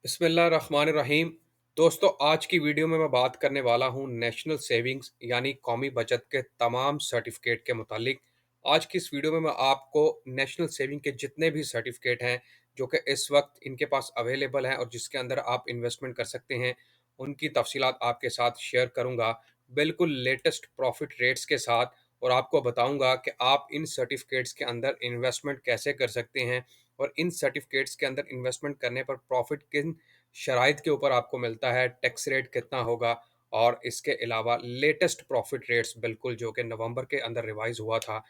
बिस्मिल्लाहिर्रहमानिर्रहीम। दोस्तों, आज की वीडियो में मैं बात करने वाला हूं नेशनल सेविंग्स यानी कौमी बचत के तमाम सर्टिफिकेट के मुतालिक। आज की इस वीडियो में मैं आपको नेशनल सेविंग के जितने भी सर्टिफिकेट हैं जो कि इस वक्त इनके पास अवेलेबल हैं और जिसके अंदर आप इन्वेस्टमेंट कर सकते हैं, उनकी तफसीलात आपके साथ शेयर करूंगा, बिल्कुल लेटेस्ट प्रॉफिट रेट्स के साथ। और आपको बताऊंगा कि आप इन सर्टिफिकेट्स के अंदर इन्वेस्टमेंट कैसे कर सकते हैं और इन सर्टिफिकेट्स के अंदर इन्वेस्टमेंट करने पर प्रॉफिट किन शराइत के ऊपर आपको मिलता है, टैक्स रेट कितना होगा, और इसके अलावा लेटेस्ट प्रॉफिट रेट्स बिल्कुल जो कि नवंबर के अंदर रिवाइज हुआ था।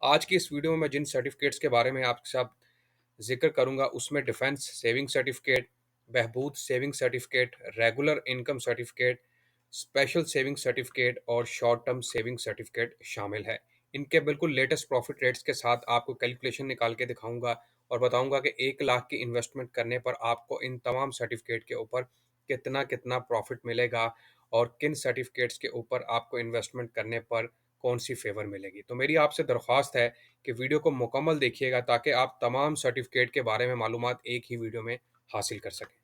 आज की इस वीडियो में मैं जिन सर्टिफिकेट्स के बारे में आपके साथ जिक्र करूंगा उसमें defence saving certificate, Behbood saving certificate, regular income certificate, special saving certificate और शॉर्ट टर्म सेविंग सर्टिफिकेट शामिल है। इनके बिल्कुल लेटेस्ट प्रॉफिट रेट्स के साथ आपको कैलकुलेशन निकाल के दिखाऊंगा और बताऊंगा कि 1 लाख की इन्वेस्टमेंट करने पर आपको इन तमाम सर्टिफिकेट के ऊपर कितना कितना प्रॉफिट मिलेगा और किन सर्टिफिकेट्स के ऊपर आपको इन्वेस्टमेंट करने पर कौन सी फेवर मिलेगी। तो मेरी आपसे दरख्वास्त है कि वीडियो को मुकम्मल देखिएगा ताकि आप तमाम सर्टिफिकेट के बारे में मालूमात एक ही वीडियो में हासिल कर सकें।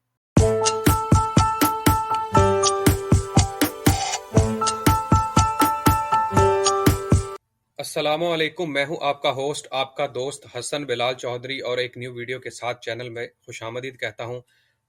अस्सलामुअलैकुम, मैं हूं आपका होस्ट, आपका दोस्त हसन बिलाल चौधरी, और एक न्यू वीडियो के साथ चैनल में खुशामदीद कहता हूं।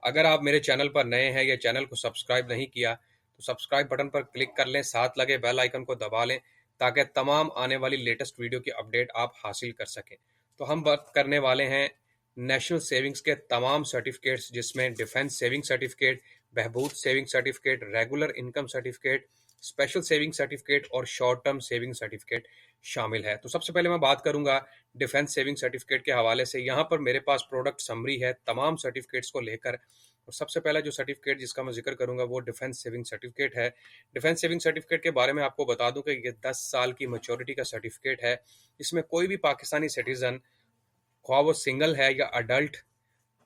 अगर आप मेरे चैनल पर नए हैं या चैनल को सब्सक्राइब नहीं किया तो सब्सक्राइब बटन पर क्लिक कर लें, साथ लगे बेल आइकन को दबा लें ताकि तमाम आने वाली लेटेस्ट वीडियो की अपडेट आप हासिल कर सकें। तो हम बात करने वाले हैं नेशनल सेविंग्स के तमाम सर्टिफिकेट्स, जिसमें defence saving certificate, Behbood saving certificate, regular income certificate, special saving certificate और शॉर्ट टर्म सेविंग सर्टिफिकेट शामिल है। तो सबसे पहले मैं बात करूंगा डिफेंस सेविंग सर्टिफिकेट के हवाले से। यहाँ पर मेरे पास प्रोडक्ट समरी है तमाम सर्टिफिकेट्स को लेकर, और सबसे पहला जो सर्टिफिकेट जिसका मैं जिक्र करूंगा वो डिफेंस सेविंग सर्टिफिकेट है। डिफेंस सेविंग सर्टिफिकेट के बारे में आपको बता दूं कि ये 10 साल की मैच्योरिटी का सर्टिफिकेट है। इसमें कोई भी पाकिस्तानी सिटीजन, ख्वाह वो सिंगल है या अडल्ट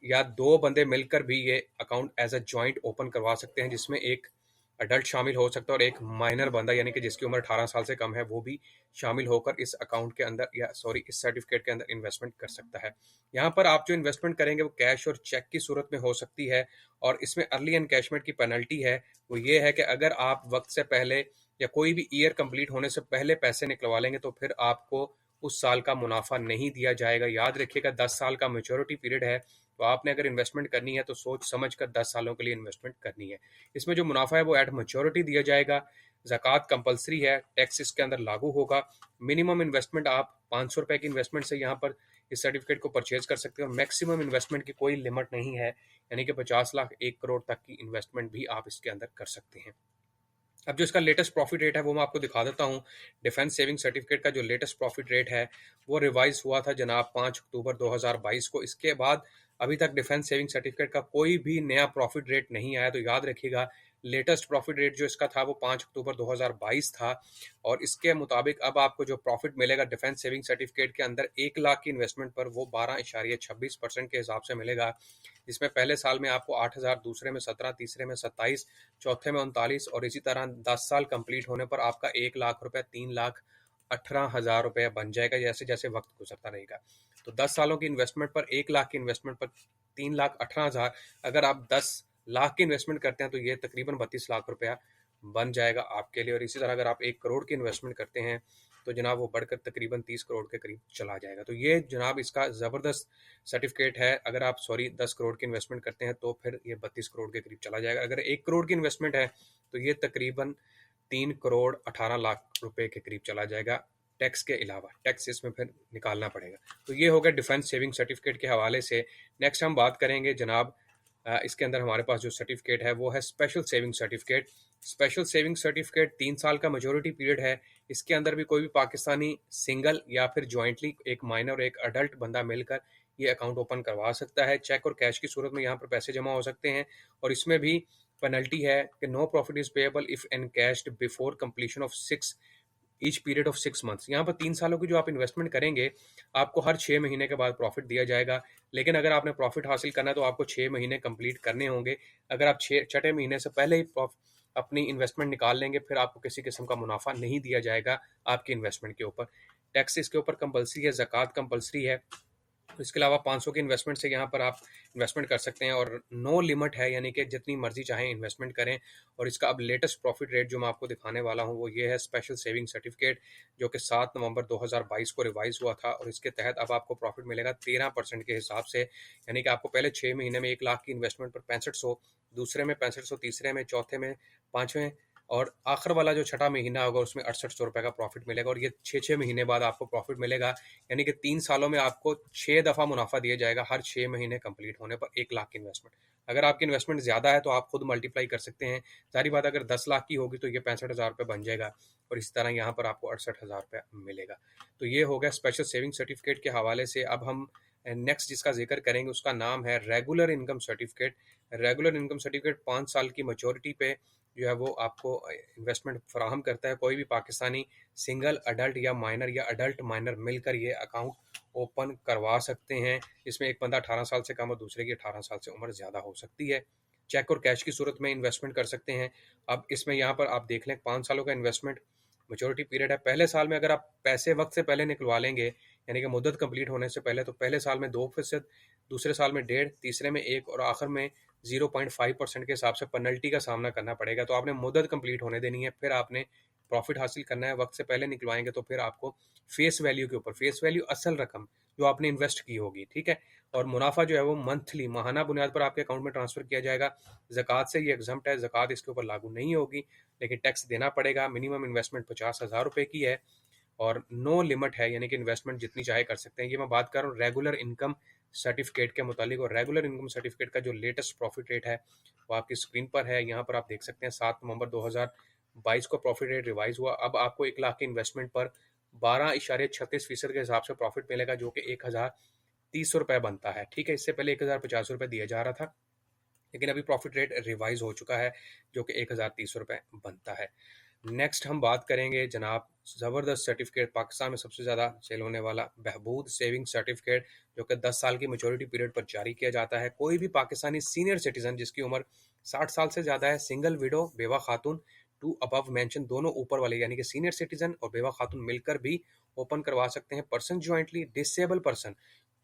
या दो बंदे मिलकर भी ये account as a joint open करवा सकते हैं, जिसमें एक अडल्ट शामिल हो सकता है और एक माइनर बंदा यानी कि जिसकी उम्र 18 साल से कम है वो भी शामिल होकर इस अकाउंट के अंदर या सॉरी इस सर्टिफिकेट के अंदर इन्वेस्टमेंट कर सकता है। यहाँ पर आप जो इन्वेस्टमेंट करेंगे वो कैश और चेक की सूरत में हो सकती है, और इसमें अर्ली एनकैशमेंट की पेनल्टी है। वो ये है कि अगर आप वक्त से पहले या कोई भी ईयर कंप्लीट होने से पहले पैसे निकलवा लेंगे तो फिर आपको उस साल का मुनाफा नहीं दिया जाएगा। याद रखिएगा, 10 साल का मेच्योरिटी पीरियड है, तो आपने अगर इन्वेस्टमेंट करनी है तो सोच समझ कर 10 सालों के लिए इन्वेस्टमेंट करनी है। इसमें जो मुनाफा है वो एट मेच्योरिटी दिया जाएगा। ज़कात कंपलसरी है, टैक्स इसके अंदर लागू होगा। मिनिमम इन्वेस्टमेंट आप 500 रुपए की इन्वेस्टमेंट से यहाँ पर इस सर्टिफिकेट को परचेज कर सकते हैं, और मैक्सिमम इन्वेस्टमेंट की कोई लिमिट नहीं है, यानी कि 50 लाख 1 करोड़ तक की इन्वेस्टमेंट भी आप इसके अंदर कर सकते हैं। अब जो इसका लेटेस्ट प्रॉफिट रेट है वो मैं आपको दिखा देता हूँ। डिफेंस सेविंग सर्टिफिकेट का जो लेटेस्ट प्रॉफिट रेट है वो रिवाइज हुआ था जनाब 5 अक्टूबर 2022 को। इसके बाद अभी तक डिफेंस सेविंग सर्टिफिकेट का कोई भी नया प्रॉफिट रेट नहीं आया। तो याद रखिएगा, लेटेस्ट प्रॉफिट रेट जो इसका था वो 5 अक्टूबर 2022 था, और इसके मुताबिक अब आपको जो प्रॉफिट मिलेगा डिफेंस सेविंग सर्टिफिकेट के अंदर 1 लाख की इन्वेस्टमेंट पर वो 12.26% के हिसाब से मिलेगा, जिसमें पहले साल में आपको 8,000, दूसरे में 17, तीसरे में 27, चौथे में 39, और इसी तरह 10 साल कंप्लीट होने पर आपका 1 लाख रुपए 3,18,000 रुपये बन जाएगा जैसे जैसे वक्त गुजरता रहेगा। तो 10 सालों की इन्वेस्टमेंट पर 1 लाख की इन्वेस्टमेंट पर 3,18,000, अगर आप 10 लाख की इन्वेस्टमेंट करते हैं तो ये तकरीबन 32 लाख रुपया बन जाएगा आपके लिए। और इसी तरह अगर आप 1 करोड़ की इन्वेस्टमेंट करते हैं तो जनाब वो बढ़कर तकरीबन 30 करोड़ के करीब चला जाएगा। तो ये जनाब इसका ज़बरदस्त सर्टिफिकेट है। अगर आप 10 करोड़ की इन्वेस्टमेंट करते हैं तो फिर ये 32 करोड़ के करीब चला जाएगा। अगर 1 करोड़ की इन्वेस्टमेंट है तो ये तकरीबन 3 करोड़ 18 लाख रुपए के करीब चला जाएगा, टैक्स के अलावा। टैक्स इसमें फिर निकालना पड़ेगा। तो ये हो गया डिफेंस सेविंग सर्टिफिकेट के हवाले से। नेक्स्ट हम बात करेंगे जनाब, इसके अंदर हमारे पास जो सर्टिफिकेट है वो है special saving certificate. Special saving certificate 3 साल का मेजोरिटी पीरियड है। इसके अंदर भी कोई भी पाकिस्तानी सिंगल या फिर जॉइंटली एक माइनर और एक अडल्ट बंदा मिलकर ये अकाउंट ओपन करवा सकता है। चेक और कैश की सूरत में यहाँ पर पैसे जमा हो सकते हैं, और इसमें भी पेनल्टी है कि no profit is payable if encashed before completion of 6 months. यहाँ पर 3 सालों की जो आप इन्वेस्टमेंट करेंगे आपको हर 6 महीने के बाद प्रॉफिट दिया जाएगा, लेकिन अगर आपने प्रॉफिट हासिल करना है तो आपको 6 महीने कंप्लीट करने होंगे। अगर आप छठे महीने से पहले ही अपनी इन्वेस्टमेंट निकाल लेंगे फिर आपको किसी किस्म का मुनाफा नहीं दिया जाएगा आपकी इन्वेस्टमेंट के ऊपर। टैक्स इसके ऊपर कंपलसरी है, ज़कात कंपलसरी है, इसके अलावा 500 के इन्वेस्टमेंट से यहाँ पर आप इन्वेस्टमेंट कर सकते हैं और नो लिमिट है, यानी कि जितनी मर्जी चाहें इन्वेस्टमेंट करें। और इसका अब लेटेस्ट प्रॉफिट रेट जो मैं आपको दिखाने वाला हूँ वो ये है स्पेशल सेविंग सर्टिफिकेट, जो कि 7 नवंबर 2022 को रिवाइज हुआ था और इसके तहत अब आपको प्रॉफिट मिलेगा 13% के हिसाब से। यानी कि आपको पहले 6 महीने में 1 लाख की इन्वेस्टमेंट पर 6500, दूसरे में 6500, तीसरे में, चौथे में, पाँचवें और आखिर वाला जो छठा महीना होगा उसमें 6800 रुपये का प्रॉफिट मिलेगा। और ये 6 महीने बाद आपको प्रॉफिट मिलेगा, यानी कि 3 सालों में आपको 6 दफ़ा मुनाफा दिया जाएगा हर 6 महीने कंप्लीट होने पर 1 लाख की इन्वेस्टमेंट। अगर आपकी इन्वेस्टमेंट ज़्यादा है तो आप खुद मल्टीप्लाई कर सकते हैं। सारी बात अगर 10 लाख की होगी तो ये 65,000 रुपये बन जाएगा और इस तरह यहाँ पर आपको 68,000 रुपये मिलेगा। तो ये हो गया स्पेशल सेविंग सर्टिफिकेट के हवाले से। अब हम नेक्स्ट जिसका जिक्र करेंगे उसका नाम है regular income certificate. Regular income certificate 5 साल की मैच्योरिटी पे जो है वो आपको इन्वेस्टमेंट फराहम करता है। कोई भी पाकिस्तानी सिंगल अडल्ट या माइनर या अडल्ट माइनर मिलकर ये अकाउंट ओपन करवा सकते हैं। इसमें एक बंदा 18 साल से कम और दूसरे की 18 साल से उम्र ज़्यादा हो सकती है। चेक और कैश की सूरत में इन्वेस्टमेंट कर सकते हैं। अब इसमें यहाँ पर आप देख लें 5 सालों का इन्वेस्टमेंट मैच्योरिटी पीरियड है। पहले साल में अगर आप पैसे वक्त से पहले निकलवा लेंगे, यानी कि मुद्दत कंप्लीट होने से पहले, तो पहले साल में 2%, दूसरे साल में 1.5%, तीसरे में 1 और आखिर में 0.5% के हिसाब से पेनल्टी का सामना करना पड़ेगा। तो आपने मुद्दत कंप्लीट होने देनी है, फिर आपने प्रॉफिट हासिल करना है। वक्त से पहले निकलवाएंगे तो फिर आपको फेस वैल्यू के ऊपर, फेस वैल्यू असल रकम जो आपने इन्वेस्ट की होगी, ठीक है, और मुनाफा जो है वो मंथली माहाना बुनियाद पर आपके अकाउंट में ट्रांसफर किया जाएगा। ज़कात से ये एग्जम्प्ट है, ज़कात इसके ऊपर लागू नहीं होगी, लेकिन टैक्स देना पड़ेगा। मिनिमम इन्वेस्टमेंट 50,000 रुपये की है और नो लिमिट है, यानी कि इन्वेस्टमेंट जितनी चाहे कर सकते हैं। ये मैं बात कर रहा हूँ रेगुलर इनकम सर्टिफिकेट के मुतालिक। और रेगुलर इनकम सर्टिफिकेट का जो लेटेस्ट प्रॉफिट रेट है वो आपकी स्क्रीन पर है। यहाँ पर आप देख सकते हैं 7 नवंबर 2022 को प्रॉफिट रेट रिवाइज हुआ। अब आपको 1 लाख की इन्वेस्टमेंट पर 12.36% के हिसाब से प्रॉफिट मिलेगा, जो कि 1,030 रुपये बनता है, ठीक है। इससे पहले 1,050 रुपये दिया जा रहा था, लेकिन अभी प्रॉफिट रेट रिवाइज हो चुका है जो कि 1,030 रुपये बनता है। नेक्स्ट हम बात करेंगे जनाब ज़बरदस्त सर्टिफिकेट, पाकिस्तान में सबसे ज़्यादा सेल होने वाला बहबूद सेविंग सर्टिफिकेट, जो कि 10 साल की मैच्योरिटी पीरियड पर जारी किया जाता है। कोई भी पाकिस्तानी सीनियर सिटीजन जिसकी उम्र 60 साल से ज़्यादा है, सिंगल विडो, बेवा खातून, टू अबव मेंशन, दोनों ऊपर वाले यानी कि सीनियर सिटीजन और बेवा खातून मिलकर भी ओपन करवा सकते हैं। पर्सन ज्वाइंटली, डिसेबल पर्सन,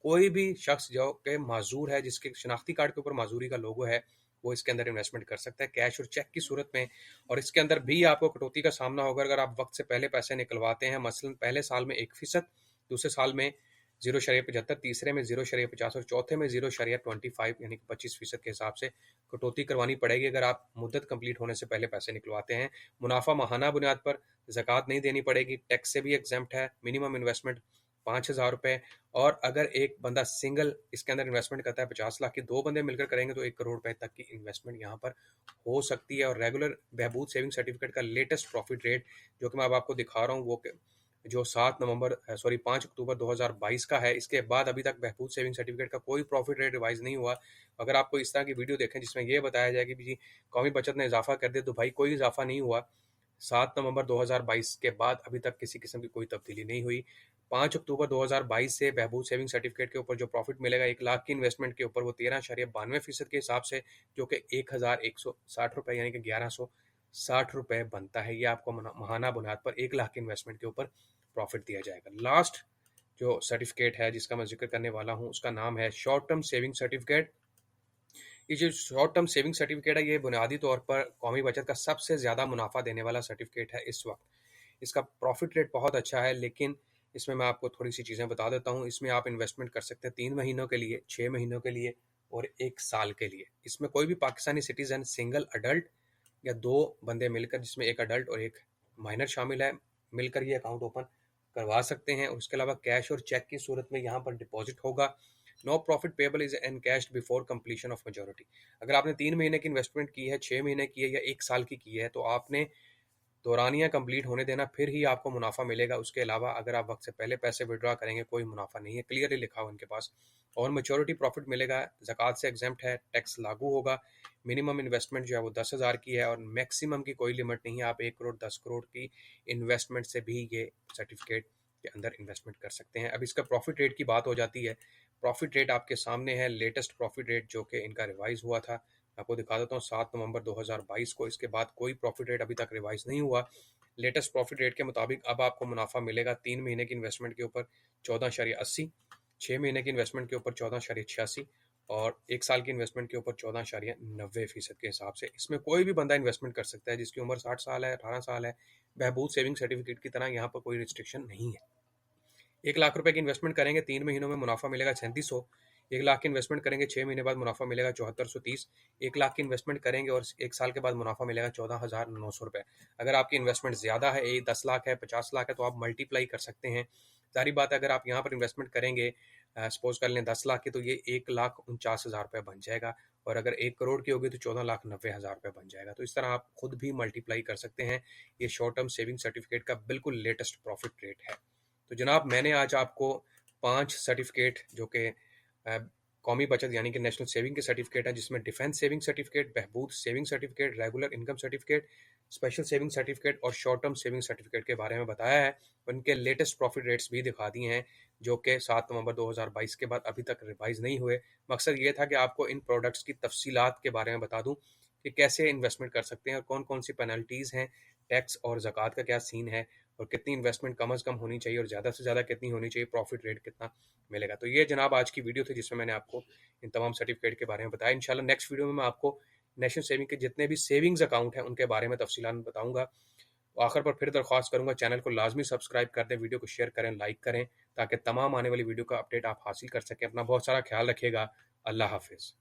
कोई भी शख्स जो कि माजूर है, जिसके शनाख्ती कार्ड के ऊपर माजूरी का लोगो है, वो इसके अंदर इन्वेस्टमेंट कर सकता है कैश और चेक की सूरत में। और इसके अंदर भी आपको कटौती का सामना होगा अगर आप वक्त से पहले पैसे निकलवाते हैं। मसलन पहले साल में 1%, दूसरे साल में 0.75, तीसरे में 0.50 और चौथे में 0.25 यानी कि 25% के हिसाब से कटौती करवानी पड़ेगी अगर आप मुद्दत कंप्लीट होने से पहले पैसे निकलवाते हैं। मुनाफा माहाना बुनियाद पर, ज़कात नहीं देनी पड़ेगी, टैक्स से भी एग्जम्प्ट है। मिनिमम इन्वेस्टमेंट 5,000 रुपये। और अगर एक बंदा सिंगल इसके अंदर इन्वेस्टमेंट करता है 50 लाख की, 2 बंदे मिलकर करेंगे तो 1 करोड़ रुपए तक की इन्वेस्टमेंट यहाँ पर हो सकती है। और रेगुलर बहबूद सेविंग सर्टिफिकेट का लेटेस्ट प्रॉफिट रेट जो कि मैं अब आपको दिखा रहा हूँ वो जो 5 अक्टूबर 2022 का है, इसके बाद अभी तक बहबूद सेविंग सर्टिफिकेट का कोई प्रॉफिट रेट रिवाइज नहीं हुआ। अगर आपको इस तरह की वीडियो देखें जिसमें यह बताया जाए कि जी कौमी बचत ने इजाफा कर दिया, तो भाई कोई इजाफा नहीं हुआ। 7 नवंबर 2022 के बाद अभी तक किसी किस्म की कोई तब्दीली नहीं हुई। 5 अक्टूबर 2022 से बहबूद सेविंग सर्टिफिकेट के ऊपर जो प्रॉफिट मिलेगा 1 लाख की इन्वेस्टमेंट के ऊपर, वो 13.92% के हिसाब से, जो कि 1,160 रुपये यानी कि 1,160 रुपये बनता है। ये आपको माहाना बुनियाद पर 1 लाख की इन्वेस्टमेंट के ऊपर प्रॉफिट दिया जाएगा। लास्ट जो सर्टिफिकेट है जिसका मैं जिक्र करने वाला हूँ उसका नाम है शॉर्ट टर्म सेविंग सर्टिफिकेट। ये जो शॉर्ट टर्म सेविंग सर्टिफिकेट है ये बुनियादी तौर पर कौमी बचत का सबसे ज़्यादा मुनाफा देने वाला सर्टिफिकेट है इस वक्त। इसका प्रॉफिट रेट बहुत अच्छा है, लेकिन इसमें मैं आपको थोड़ी सी चीज़ें बता देता हूँ। इसमें आप इन्वेस्टमेंट कर सकते हैं 3 महीनों के लिए, 6 महीनों के लिए और 1 साल के लिए। इसमें कोई भी पाकिस्तानी सिटीज़न सिंगल अडल्ट या 2 बंदे मिलकर, जिसमें एक अडल्ट और एक माइनर शामिल है, मिलकर ये अकाउंट ओपन करवा सकते हैं। और उसके अलावा कैश और चेक की सूरत में यहाँ पर डिपॉजिट होगा। No profit payable is encashed before completion of majority. अगर आपने 3 महीने की इन्वेस्टमेंट की है, 6 महीने की है या 1 साल की है, तो आपने दौरानिया कंप्लीट होने देना, फिर ही आपको मुनाफा मिलेगा। उसके अलावा अगर आप वक्त से पहले पैसे विड्रॉ करेंगे कोई मुनाफा नहीं है, क्लियरली लिखा हुआ उनके पास। और मेच्योरिटी प्रॉफिट मिलेगा, ज़कात से एग्जम्प्ट है, टैक्स लागू होगा। मिनिमम इन्वेस्टमेंट जो है वो 10,000 की है और मैक्सिमम की कोई लिमिट नहीं है। आप 1 करोड़ 10 करोड़ की इन्वेस्टमेंट से भी ये सर्टिफिकेट के अंदर इन्वेस्टमेंट कर सकते हैं। अब इसका प्रॉफिट रेट की बात हो जाती है। प्रॉफिट रेट आपके सामने है, लेटेस्ट प्रॉफिट रेट जो कि इनका रिवाइज हुआ था, आपको दिखा देता हूँ 7 नवंबर 2022 को। इसके बाद कोई प्रॉफिट रेट अभी तक रिवाइज नहीं हुआ। लेटेस्ट प्रॉफिट रेट के मुताबिक अब आपको मुनाफा मिलेगा 3 महीने की इन्वेस्टमेंट के ऊपर 14.80, 6 महीने की इन्वेस्टमेंट के ऊपर 14.86 और 1 साल की इन्वेस्टमेंट के ऊपर 14.90% के हिसाब से। इसमें कोई भी बंदा इन्वेस्टमेंट कर सकता है जिसकी उम्र 60 साल है, 18 साल है। बहबूद सेविंग सर्टिफिकेट की तरह यहाँ पर कोई रिस्ट्रिक्शन नहीं है। 1 लाख रुपए की इन्वेस्टमेंट करेंगे, 3 महीनों में मुनाफा मिलेगा 3700। 1 लाख की इन्वेस्टमेंट करेंगे, 6 महीने बाद मुनाफा मिलेगा 7430। 1 लाख की इन्वेस्टमेंट करेंगे और 1 साल के बाद मुनाफा मिलेगा 14,900 रुपये। अगर आपकी इन्वेस्टमेंट ज़्यादा है, 10 लाख है, 50 लाख है, तो आप मल्टीप्लाई कर सकते हैं। सारी बात है, अगर आप यहाँ पर इन्वेस्टमेंट करेंगे, सपोज कर लें 10 लाख की, तो ये 1,49,000 रुपये बन जाएगा। और अगर 1 करोड़ की होगी तो 14,90,000 रुपये बन जाएगा। तो इस तरह आप खुद भी मल्टीप्लाई कर सकते हैं। ये शॉर्ट टर्म सेविंग सर्टिफिकेट का बिल्कुल लेटेस्ट प्रॉफिट रेट है। तो जनाब, मैंने आज आपको 5 सर्टिफिकेट जो कि कौमी बचत यानी कि नेशनल सेविंग के सर्टिफिकेट है, जिसमें defence saving certificate, Behbood saving certificate, regular income certificate, special saving certificate और शॉर्ट टर्म सेविंग सर्टिफिकेट के बारे में बताया है। उनके लेटेस्ट प्रॉफिट रेट्स भी दिखा दिए हैं जो कि 7 नवंबर 2022 के बाद अभी तक रिवाइज नहीं हुए। मकसद ये था कि आपको इन प्रोडक्ट्स की तफसीलात के बारे में बता दूं कि कैसे इन्वेस्टमेंट कर सकते हैं और कौन कौन सी पेनल्टीज़ हैं, टैक्स और ज़कात का क्या सीन है, और कितनी इन्वेस्टमेंट कम अज़ कम होनी चाहिए और ज़्यादा से ज़्यादा कितनी होनी चाहिए, प्रॉफिट रेट कितना मिलेगा। तो ये जनाब आज की वीडियो थी जिसमें मैंने आपको इन तमाम सर्टिफिकेट के बारे में बताया। इंशाल्लाह नेक्स्ट वीडियो में मैं आपको नेशनल सेविंग के जितने भी सेविंग्स अकाउंट हैं उनके बारे में तफसीलात बताऊंगा। आखिर पर फिर दरख्वास्त करूंगा, चैनल को लाजमी सब्सक्राइब कर दें, वीडियो को शेयर करें, लाइक करें, ताकि तमाम आने वाली वीडियो का अपडेट आप हासिल कर सकें। अपना बहुत सारा ख्याल रखिएगा। अल्लाह हाफिज़।